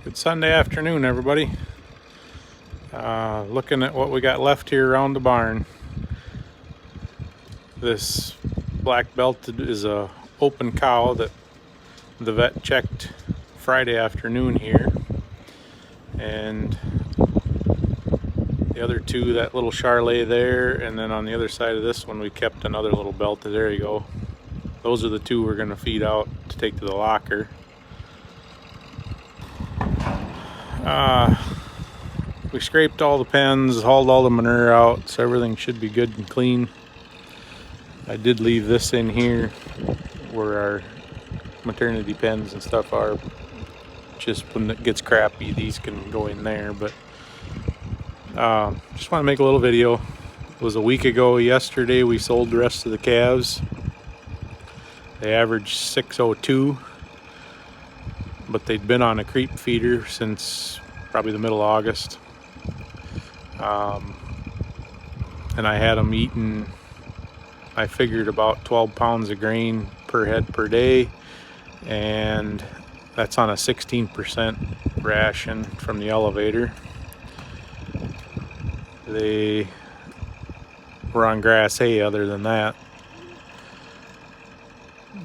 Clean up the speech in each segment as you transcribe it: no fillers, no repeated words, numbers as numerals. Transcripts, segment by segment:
Good Sunday afternoon, everybody. Looking at what we got left here around the barn. This black belted is a open cow that the vet checked Friday afternoon here, and the other two, that little Charlet there, and then on the other side of this one we kept another little belted. There you go. Those are the two we're going to feed out to take to the locker. We scraped all the pens, hauled all the manure out, so everything should be good and clean. I did leave this in here where our maternity pens and stuff are. Just when it gets crappy, these can go in there. But just want to make a little video. It was a week ago yesterday we sold the rest of the calves. They averaged 602, but they'd been on a creep feeder since probably the middle of August. And I had them eating, I figured, about 12 pounds of grain per head per day, and that's on a 16% ration from the elevator. They were on grass hay other than that.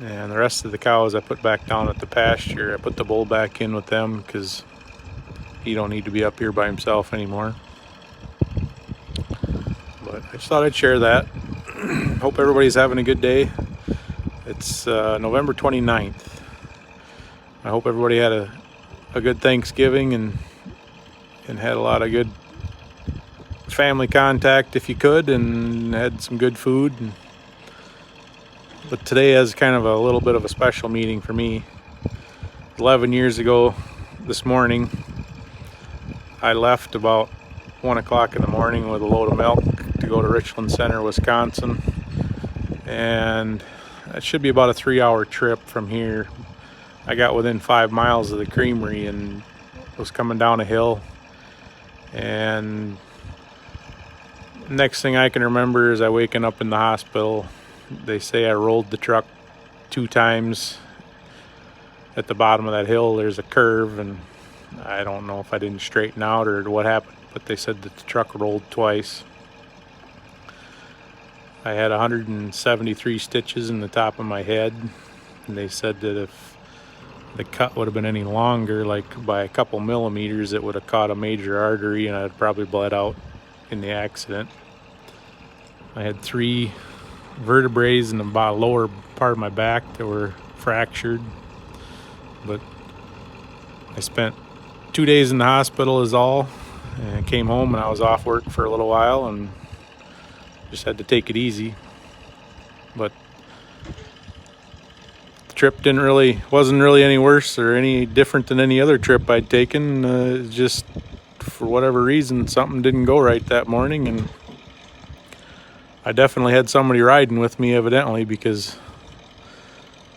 And the rest of the cows I put back down at the pasture. I put the bull back in with them because he don't need to be up here by himself anymore. But I just thought I'd share that. Hope everybody's having a good day. It's November 29th. I hope everybody had a good Thanksgiving and had a lot of good family contact if you could, and had some good food. But today is kind of a little bit of a special meeting for me. 11 years ago this morning, I left about 1 o'clock in the morning with a load of milk to go to Richland Center, Wisconsin. And it should be about a 3-hour trip from here. I got within 5 miles of the creamery and was coming down a hill. And next thing I can remember is I waking up in the hospital. They say I rolled the truck 2 times. At the bottom of that hill there's a curve, and I don't know if I didn't straighten out or what happened, but they said that the truck rolled twice. I had 173 stitches in the top of my head, and they said that if the cut would have been any longer, like by a couple millimeters, it would have caught a major artery and I'd probably bled out in the accident. I had 3 vertebrae in the lower part of my back that were fractured, but I spent 2 days in the hospital is all, and I came home and I was off work for a little while and just had to take it easy. But the trip wasn't really any worse or any different than any other trip I'd taken. Just for whatever reason something didn't go right that morning, and I definitely had somebody riding with me evidently, because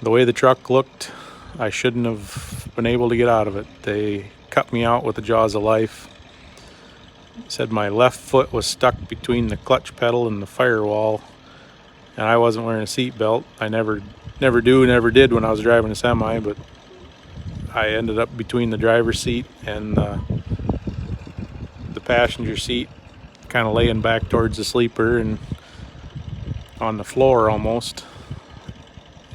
the way the truck looked, I shouldn't have been able to get out of it. They cut me out with the jaws of life. Said my left foot was stuck between the clutch pedal and the firewall, and I wasn't wearing a seatbelt. I never did when I was driving a semi, but I ended up between the driver's seat and the passenger seat, kind of laying back towards the sleeper and on the floor almost.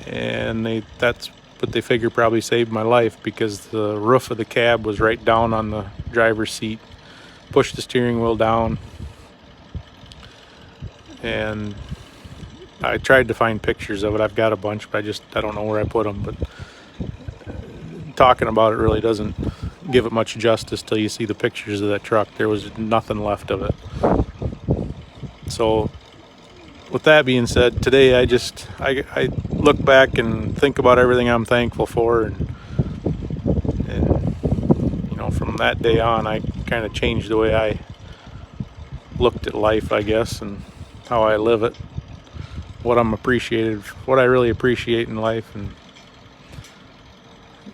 And that's what they figure probably saved my life, because the roof of the cab was right down on the driver's seat. Pushed the steering wheel down, and I tried to find pictures of it. I've got a bunch, but I don't know where I put them. But talking about it really doesn't give it much justice till you see the pictures of that truck. There was nothing left of it. So with that being said, today I look back and think about everything I'm thankful for, and you know, from that day on I kind of changed the way I looked at life, I guess, and how I live it, what I really appreciate in life. And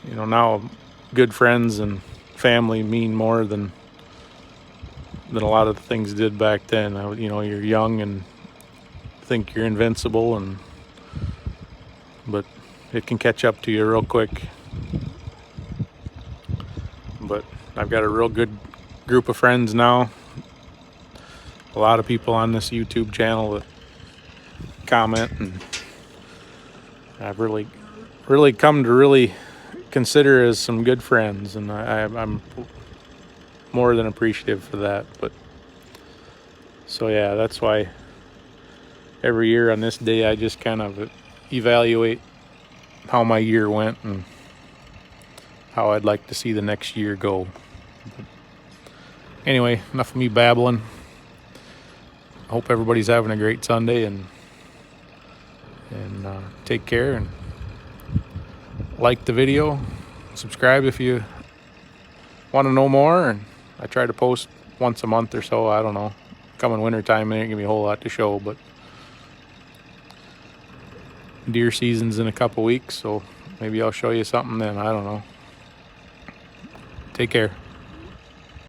you know, now good friends and family mean more than a lot of the things did back then. You know, you're young and think you're invincible, but it can catch up to you real quick. but I've got a real good group of friends now. A lot of people on this YouTube channel that comment, and I've really come to really consider as some good friends, and I'm more than appreciative for that. But so yeah, that's why every year on this day I just kind of evaluate how my year went and how I'd like to see the next year go. But anyway, enough of me babbling. I hope everybody's having a great Sunday, and take care, and like the video, subscribe if you want to know more. And I try to post once a month or so. I don't know, coming winter time there ain't gonna be a whole lot to show, but deer season's in a couple weeks, so maybe I'll show you something then. I don't know. Take care.